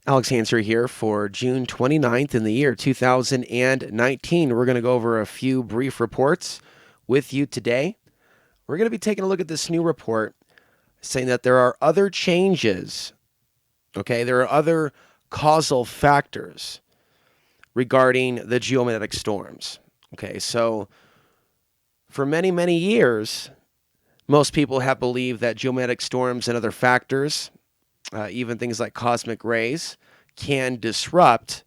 Alex Ansary here for June 29th in the year 2019. We're going to go over a few brief reports with you today. We're going to be taking a look at this new report saying that there are other changes, okay? There are other causal factors regarding the geomagnetic storms, okay? So for many, many years, most people have believed that geomagnetic storms and other factors, even things like cosmic rays, can disrupt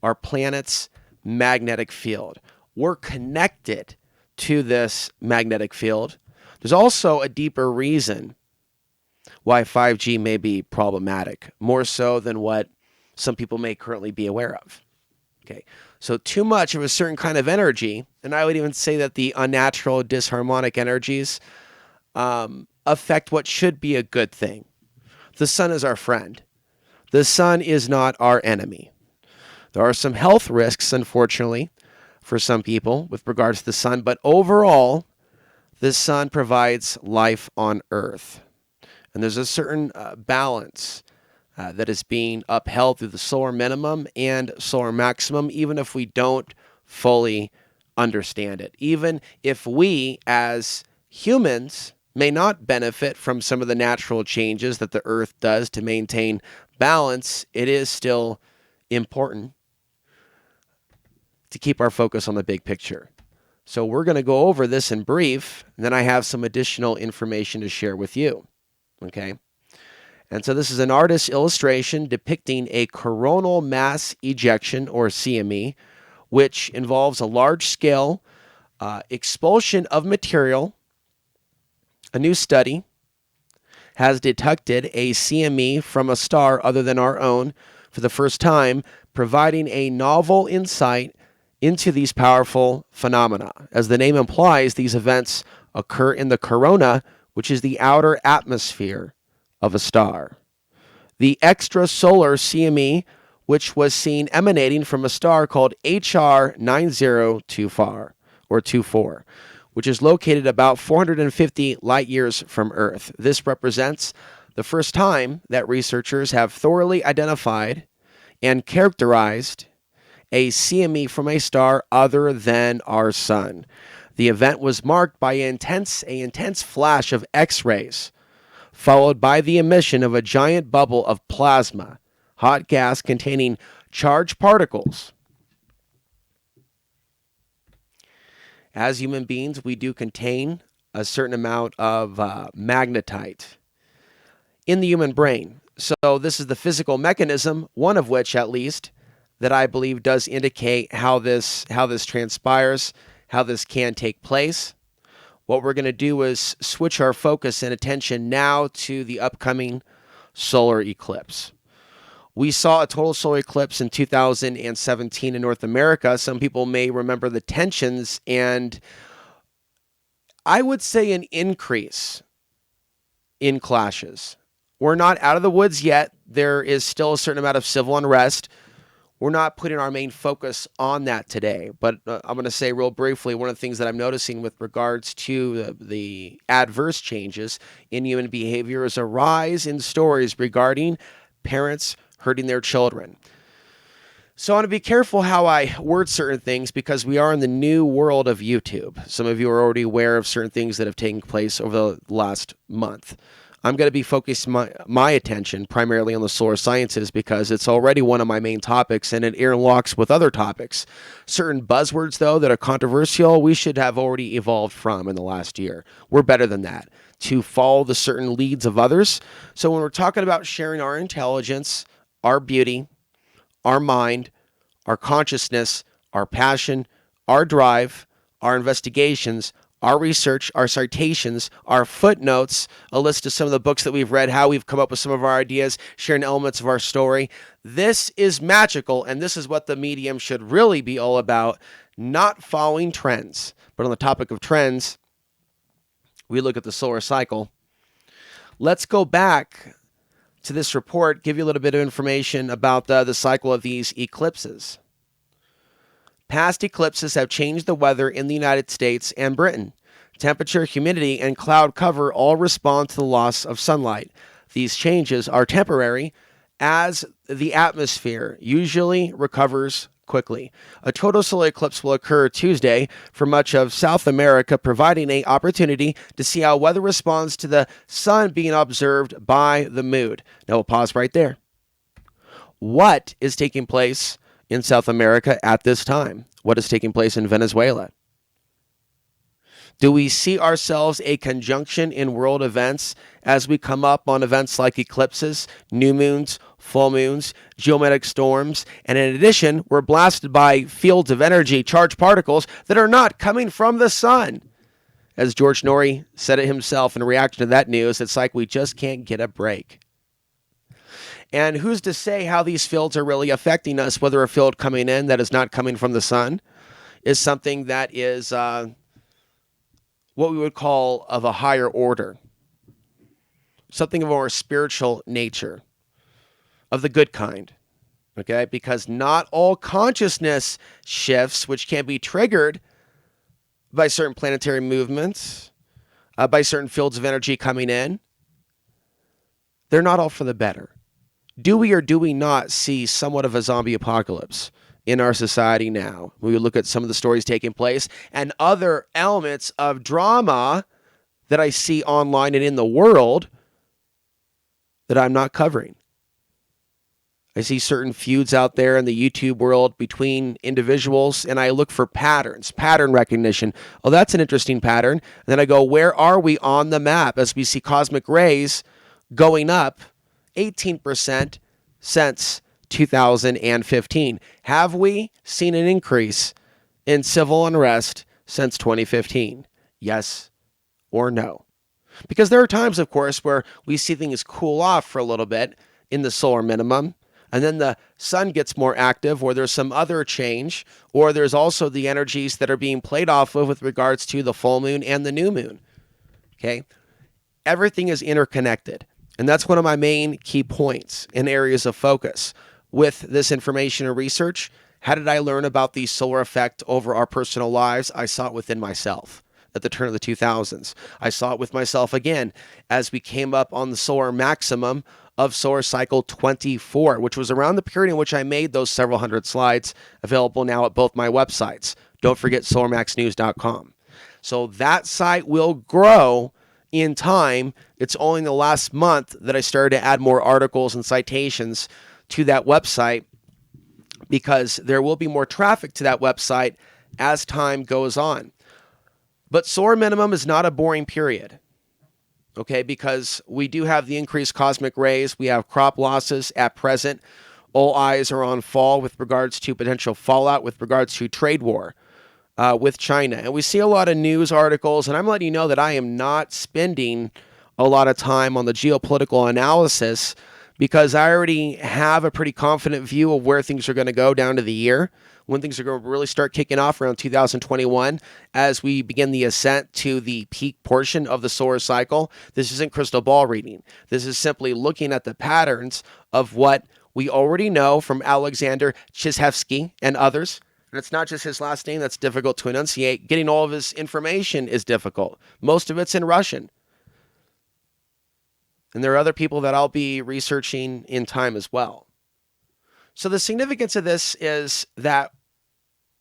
our planet's magnetic field. We're connected to this magnetic field. There's also a deeper reason why 5G may be problematic, more so than what some people may currently be aware of. Okay, so too much of a certain kind of energy, and I would even say that the unnatural disharmonic energies affect what should be a good thing. The sun is our friend. The sun is not our enemy. There are some health risks, unfortunately, for some people with regards to the sun, but overall, the sun provides life on Earth. And there's a certain balance that is being upheld through the solar minimum and solar maximum, even if we don't fully understand it. Even if we, as humans, may not benefit from some of the natural changes that the Earth does to maintain balance, it is still important to keep our focus on the big picture. So we're going to go over this in brief, and then I have some additional information to share with you. Okay? And so this is an artist's illustration depicting a coronal mass ejection, or CME, which involves a large-scale expulsion of material. A new study has detected a CME from a star other than our own for the first time, providing a novel insight into these powerful phenomena. As the name implies, these events occur in the corona, which is the outer atmosphere of a star. The extrasolar CME, which was seen emanating from a star called HR 9024, which is located about 450 light years from Earth. This represents the first time that researchers have thoroughly identified and characterized a CME from a star other than our sun. The event was marked by an intense flash of X-rays, followed by the emission of a giant bubble of plasma, hot gas containing charged particles. As human beings, we do contain a certain amount of magnetite in the human brain. So this is the physical mechanism, one of which at least, that I believe does indicate how this transpires, how this can take place. What we're going to do is switch our focus and attention now to the upcoming solar eclipse. We saw a total solar eclipse in 2017 in North America. Some people may remember the tensions, and I would say an increase in clashes. We're not out of the woods yet. There is still a certain amount of civil unrest. We're not putting our main focus on that today, but I'm going to say real briefly, one of the things that I'm noticing with regards to the adverse changes in human behavior is a rise in stories regarding parents hurting their children. So I want to be careful how I word certain things because we are in the new world of YouTube. Some of you are already aware of certain things that have taken place over the last month. I'm going to be focusing my attention primarily on the solar sciences because it's already one of my main topics and it interlocks with other topics. Certain buzzwords, though, that are controversial, we should have already evolved from in the last year. We're better than that, to follow the certain leads of others. So when we're talking about sharing our intelligence, our beauty, our mind, our consciousness, our passion, our drive, our investigations, our research, our citations, our footnotes, a list of some of the books that we've read, how we've come up with some of our ideas, sharing elements of our story. This is magical, and this is what the medium should really be all about, not following trends. But on the topic of trends, we look at the solar cycle. Let's go back to this report, give you a little bit of information about the cycle of these eclipses. Past eclipses have changed the weather in the United States and Britain. Temperature, humidity, and cloud cover all respond to the loss of sunlight. These changes are temporary as the atmosphere usually recovers quickly. A total solar eclipse will occur Tuesday for much of South America, providing an opportunity to see how weather responds to the sun being observed by the moon. Now we'll pause right there. What is taking place in South America at this time? What is taking place in Venezuela? Do we see ourselves a conjunction in world events as we come up on events like eclipses, new moons, full moons, geomagnetic storms, and in addition, we're blasted by fields of energy, charged particles that are not coming from the sun? As George Norrie said it himself in reaction to that news, it's like we just can't get a break. And who's to say how these fields are really affecting us, whether a field coming in that is not coming from the sun is something that is what we would call of a higher order, something of a more spiritual nature, of the good kind, okay? Because not all consciousness shifts, which can be triggered by certain planetary movements, by certain fields of energy coming in, they're not all for the better. Do we or do we not see somewhat of a zombie apocalypse in our society now? We look at some of the stories taking place and other elements of drama that I see online and in the world that I'm not covering. I see certain feuds out there in the YouTube world between individuals, and I look for patterns, pattern recognition. Oh, that's an interesting pattern. And then I go, where are we on the map as we see cosmic rays going up 18% since 2015? Have we seen an increase in civil unrest since 2015? Yes or no? Because there are times, of course, where we see things cool off for a little bit in the solar minimum, and then the sun gets more active, or there's some other change, or there's also the energies that are being played off of with regards to the full moon and the new moon. Okay? Everything is interconnected. And that's one of my main key points and areas of focus with this information and research. How did I learn about the solar effect over our personal lives? I saw it within myself at the turn of the 2000s. I saw it with myself again as we came up on the solar maximum of solar cycle 24, which was around the period in which I made those several hundred slides available now at both my websites. Don't forget solarmaxnews.com. So that site will grow in time. It's only in the last month that I started to add more articles and citations to that website, because there will be more traffic to that website as time goes on. But solar minimum is not a boring period, okay, because we do have the increased cosmic rays. We have crop losses at present. All eyes are on fall with regards to potential fallout with regards to trade war with China. And we see a lot of news articles, and I'm letting you know that I am not spending a lot of time on the geopolitical analysis, because I already have a pretty confident view of where things are going to go down to the year, when things are going to really start kicking off around 2021 as we begin the ascent to the peak portion of the solar cycle. This isn't crystal ball reading. This is simply looking at the patterns of what we already know from Alexander Chizhevsky and others. And it's not just his last name that's difficult to enunciate. Getting all of his information is difficult. Most of it's in Russian. And there are other people that I'll be researching in time as well. So the significance of this is that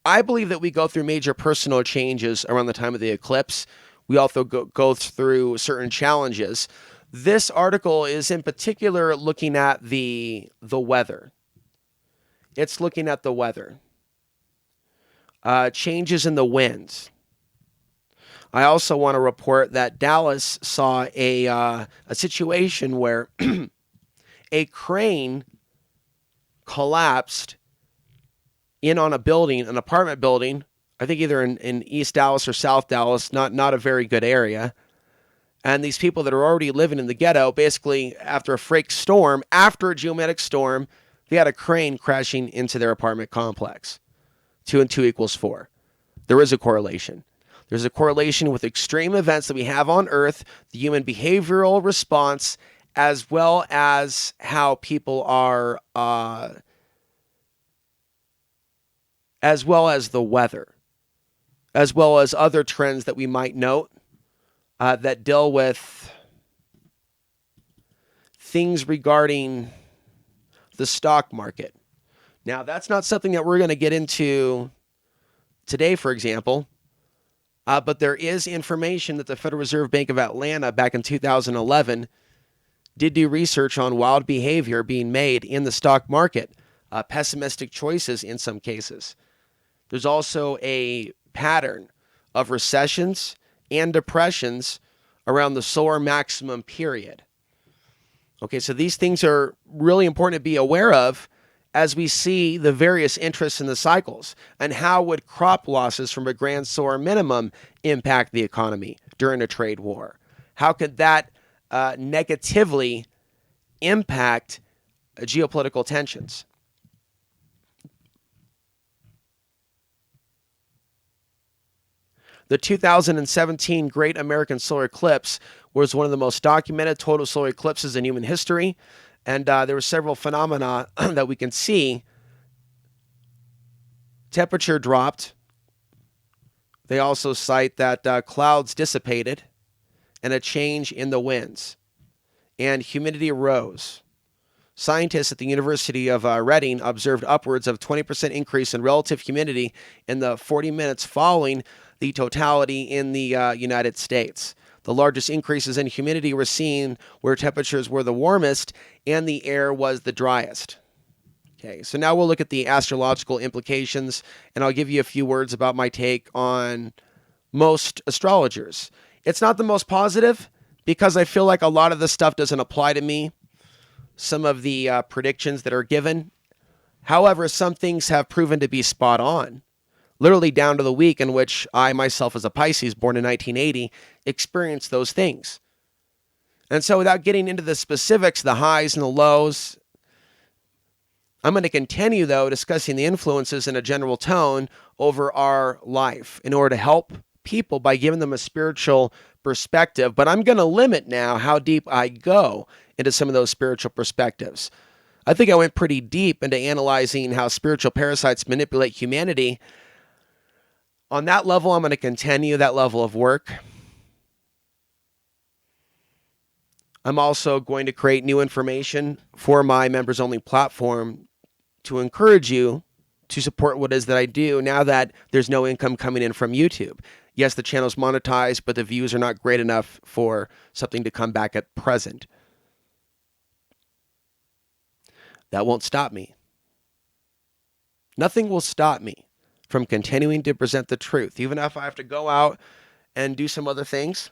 I believe that we go through major personal changes around the time of the eclipse. We also go through certain challenges. This article is in particular looking at the weather. It's looking at the weather. Changes in the winds. I also want to report that Dallas saw a situation where a crane collapsed in on a building, an apartment building, I think either in East Dallas or South Dallas, not a very good area. And these people that are already living in the ghetto, basically after a geomagnetic storm, they had a crane crashing into their apartment complex. 2 and 2 equals 4. There is a correlation. There's a correlation with extreme events that we have on Earth, the human behavioral response, as well as how people are, as well as the weather, as well as other trends that we might note that deal with things regarding the stock market. Now, that's not something that we're going to get into today, for example, but there is information that the Federal Reserve Bank of Atlanta back in 2011 did do research on wild behavior being made in the stock market, pessimistic choices in some cases. There's also a pattern of recessions and depressions around the solar maximum period. Okay, so these things are really important to be aware of as we see the various interests in the cycles. And how would crop losses from a grand solar minimum impact the economy during a trade war? How could that negatively impact geopolitical tensions? The 2017 Great American Solar Eclipse was one of the most documented total solar eclipses in human history. And there were several phenomena that we can see. Temperature dropped. They also cite that clouds dissipated and a change in the winds. And humidity rose. Scientists at the University of Reading observed upwards of 20% increase in relative humidity in the 40 minutes following the totality in the United States. The largest increases in humidity were seen where temperatures were the warmest and the air was the driest. Okay, so now we'll look at the astrological implications, and I'll give you a few words about my take on most astrologers. It's not the most positive because I feel like a lot of this stuff doesn't apply to me. Some of the predictions that are given. However, some things have proven to be spot on. Literally down to the week in which I myself, as a Pisces born in 1980, experienced those things. And so without getting into the specifics, the highs and the lows, I'm going to continue, though, discussing the influences in a general tone over our life in order to help people by giving them a spiritual perspective. But I'm going to limit now how deep I go into some of those spiritual perspectives. I think I went pretty deep into analyzing how spiritual parasites manipulate humanity. On that level, I'm going to continue that level of work. I'm also going to create new information for my members-only platform to encourage you to support what it is that I do now that there's no income coming in from YouTube. Yes, the channel's monetized, but the views are not great enough for something to come back at present. That won't stop me. Nothing will stop me from continuing to present the truth, even if I have to go out and do some other things.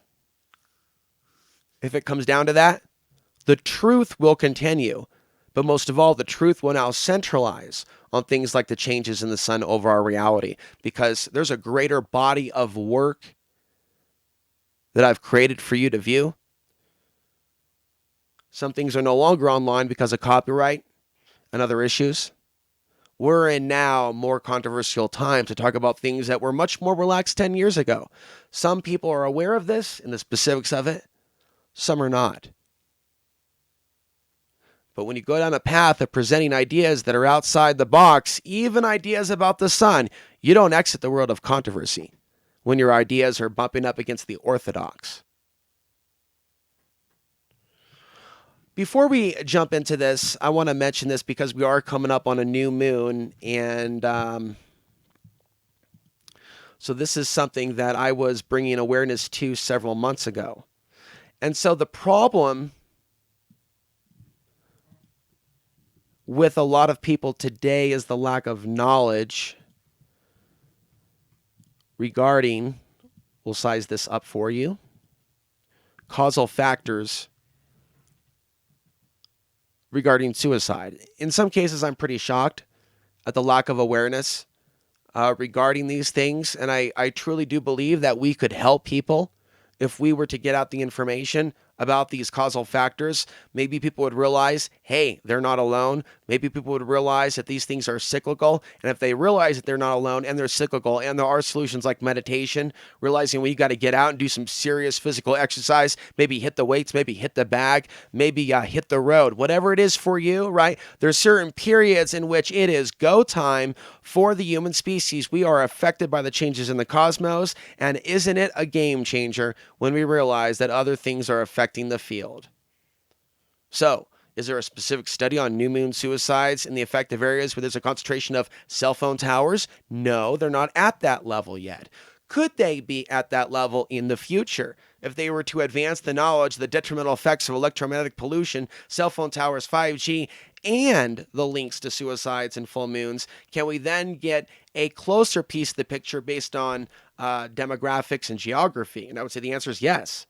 If it comes down to that, the truth will continue. But most of all, the truth will now centralize on things like the changes in the sun over our reality, because there's a greater body of work that I've created for you to view. Some things are no longer online because of copyright and other issues. We're in now more controversial time to talk about things that were much more relaxed 10 years ago. Some people are aware of this and the specifics of it. Some are not. But when you go down a path of presenting ideas that are outside the box, even ideas about the sun, you don't exit the world of controversy when your ideas are bumping up against the orthodox. Before we jump into this, I want to mention this because we are coming up on a new moon, and so this is something that I was bringing awareness to several months ago. And so the problem with a lot of people today is the lack of knowledge regarding, we'll size this up for you, causal factors regarding suicide. In some cases, I'm pretty shocked at the lack of awareness regarding these things. And I truly do believe that we could help people if we were to get out the information about these causal factors. Maybe people would realize, hey, they're not alone. Maybe people would realize that these things are cyclical. And if they realize that they're not alone and they're cyclical, and there are solutions like meditation, realizing you got to get out and do some serious physical exercise, maybe hit the weights, maybe hit the bag, maybe hit the road, whatever it is for you, right? There's certain periods in which it is go time for the human species. We are affected by the changes in the cosmos. And isn't it a game changer when we realize that other things are affecting the field? So Is there a specific study on new moon suicides in the affected areas where there's a concentration of cell phone towers? No, they're not at that level yet. Could they be at that level in the future? If they were to advance the knowledge of the detrimental effects of electromagnetic pollution, cell phone towers, 5G, and the links to suicides and full moons, can we then get a closer piece of the picture based on demographics and geography? And I would say the answer is yes.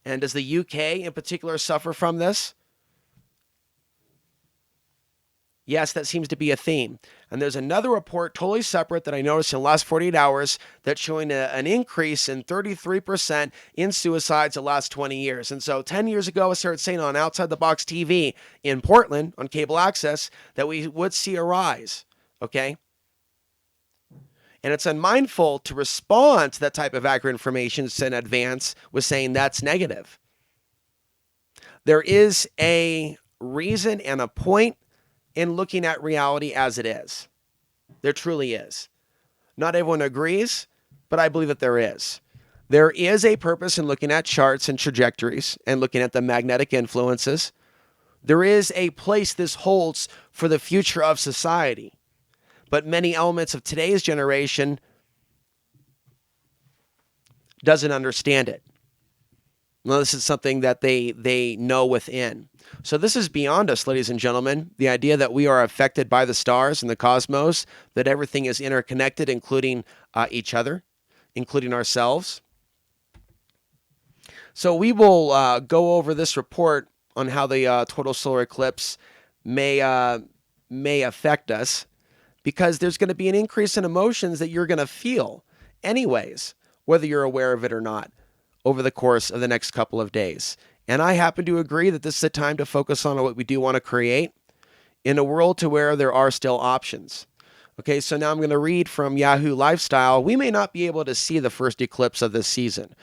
And does the UK in particular suffer from this? Yes, that seems to be a theme. And there's another report totally separate that I noticed in the last 48 hours that's showing an increase in 33% in suicides the last 20 years. And so 10 years ago, I started saying on Outside the Box TV in Portland on cable access that we would see a rise, okay? And it's unmindful to respond to that type of accurate information in advance with saying that's negative. There is a reason and a point in looking at reality as it is. There truly is. Not everyone agrees, but I believe that there is. There is a purpose in looking at charts and trajectories and looking at the magnetic influences. There is a place this holds for the future of society. But many elements of today's generation doesn't understand it. Well, this is something that they know within. So this is beyond us, ladies and gentlemen. The idea that we are affected by the stars and the cosmos, that everything is interconnected, including each other, including ourselves. So we will go over this report on how the total solar eclipse may affect us, because there's going to be an increase in emotions that you're going to feel anyways, whether you're aware of it or not, over the course of the next couple of days. And I happen to agree that this is a time to focus on what we do want to create in a world to where there are still options. Okay, so now I'm going to read from Yahoo Lifestyle. We may not be able to see the first eclipse of this season,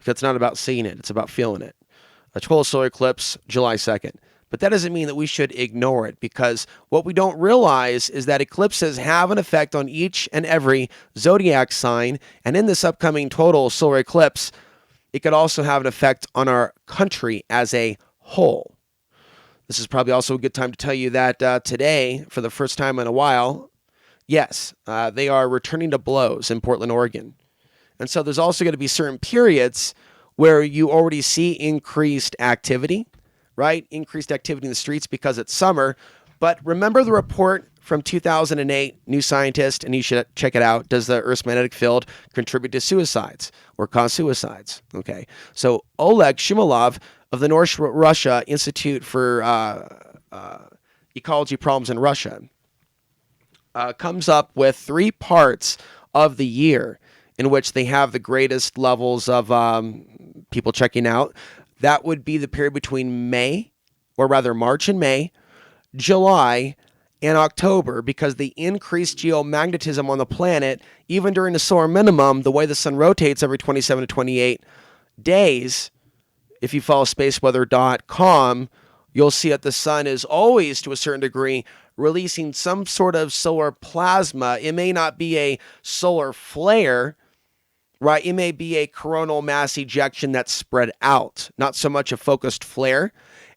because it's not about seeing it, it's about feeling it. A total solar eclipse, July 2nd. But that doesn't mean that we should ignore it, because what we don't realize is that eclipses have an effect on each and every zodiac sign. And in this upcoming total solar eclipse, it could also have an effect on our country as a whole. This is probably also a good time to tell you that today, for the first time in a while, yes, they are returning to blows in Portland, Oregon. And so there's also going to be certain periods where you already see increased activity, right? Increased activity in the streets because it's summer. But remember the report from 2008, New Scientist, and you should check it out. Does the Earth's magnetic field contribute to suicides or cause suicides? Okay. So Oleg Shumilov of the North Russia Institute for Ecology Problems in Russia comes up with 3 parts of the year in which they have the greatest levels of people checking out. That would be the period between March and May, July, and October, because the increased geomagnetism on the planet, even during the solar minimum, the way the sun rotates every 27 to 28 days, if you follow spaceweather.com, you'll see that the sun is always, to a certain degree, releasing some sort of solar plasma. It may not be a solar flare, right? It may be a coronal mass ejection that's spread out, not so much a focused flare.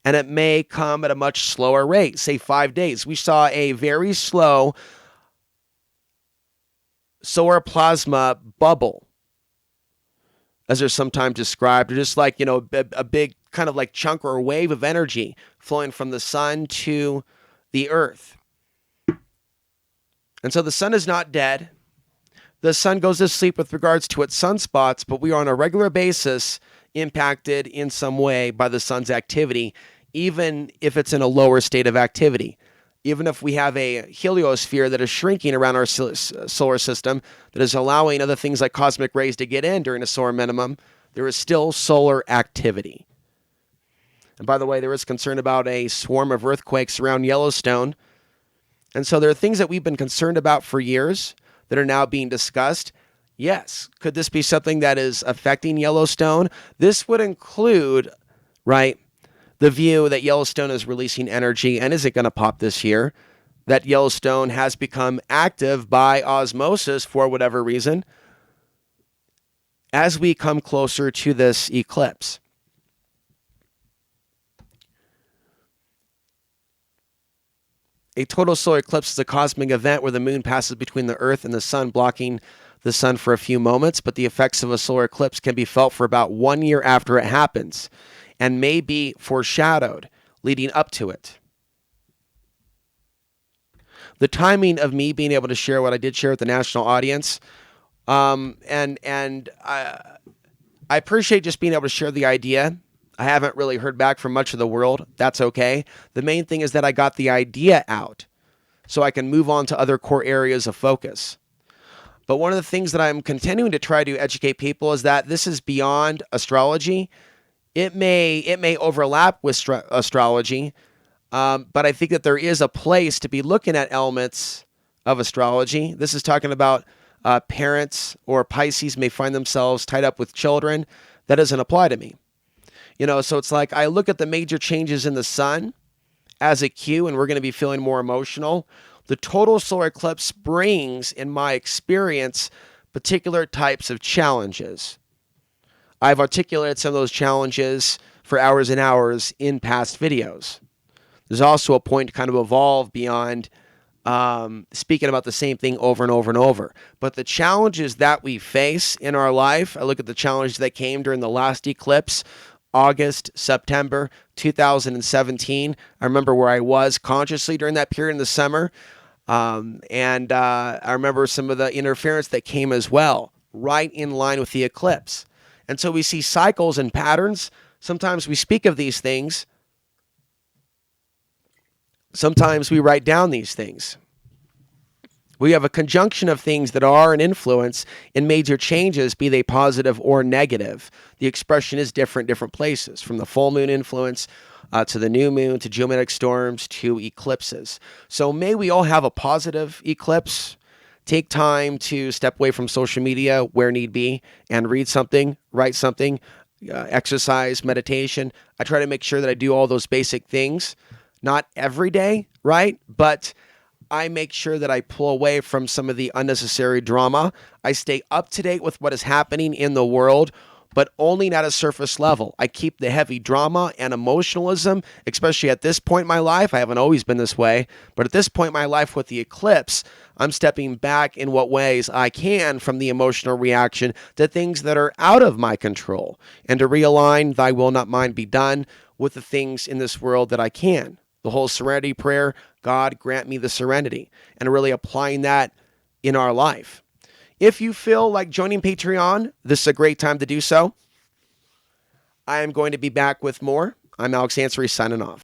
And it may come at a much slower rate, say 5 days. We saw a very slow solar plasma bubble, as they're sometimes described, or just like, a big kind of like chunk or wave of energy flowing from the sun to the earth. And so the sun is not dead. The sun goes to sleep with regards to its sunspots, but we are on a regular basis impacted in some way by the sun's activity, even if it's in a lower state of activity. Even if we have a heliosphere that is shrinking around our solar system, that is allowing other things like cosmic rays to get in during a solar minimum, there is still solar activity. And by the way, there is concern about a swarm of earthquakes around Yellowstone. And so there are things that we've been concerned about for years that are now being discussed. Yes, could this be something that is affecting Yellowstone? This would include, right, the view that Yellowstone is releasing energy, and is it going to pop this year? That Yellowstone has become active by osmosis for whatever reason as we come closer to this eclipse. A total solar eclipse is a cosmic event where the moon passes between the Earth and the sun, blocking the sun for a few moments, but the effects of a solar eclipse can be felt for about 1 year after it happens and may be foreshadowed leading up to it. The timing of me being able to share what I did share with the national audience, and I appreciate just being able to share the idea. I haven't really heard back from much of the world. That's okay. The main thing is that I got the idea out so I can move on to other core areas of focus. But one of the things that I'm continuing to try to educate people is that this is beyond astrology. It may overlap with astrology, but I think that there is a place to be looking at elements of astrology. This is talking about parents or Pisces may find themselves tied up with children. That doesn't apply to me. So it's like I look at the major changes in the sun as a cue, and we're going to be feeling more emotional. The total solar eclipse brings, in my experience, particular types of challenges. I've articulated some of those challenges for hours and hours in past videos. There's also a point to kind of evolve beyond speaking about the same thing over and over and over. But the challenges that we face in our life, I look at the challenges that came during the last eclipse, August, September 2017. I remember where I was consciously during that period in the summer. And I remember some of the interference that came as well, right in line with the eclipse. And so we see cycles and patterns. Sometimes we speak of these things. Sometimes we write down these things. We have a conjunction of things that are an influence in major changes, be they positive or negative. The expression is different places, from the full moon influence to the new moon, to geomagnetic storms, to eclipses. So may we all have a positive eclipse. Take time to step away from social media where need be and read something, write something, exercise, meditation. I try to make sure that I do all those basic things. Not every day, right? But I make sure that I pull away from some of the unnecessary drama. I stay up to date with what is happening in the world, but only at a surface level. I keep the heavy drama and emotionalism, especially at this point in my life. I haven't always been this way, but at this point in my life with the eclipse, I'm stepping back in what ways I can from the emotional reaction to things that are out of my control, and to realign thy will not mine be done with the things in this world that I can. The whole serenity prayer, God grant me the serenity, and really applying that in our life. If you feel like joining Patreon, this is a great time to do so. I am going to be back with more. I'm Alex Ansary signing off.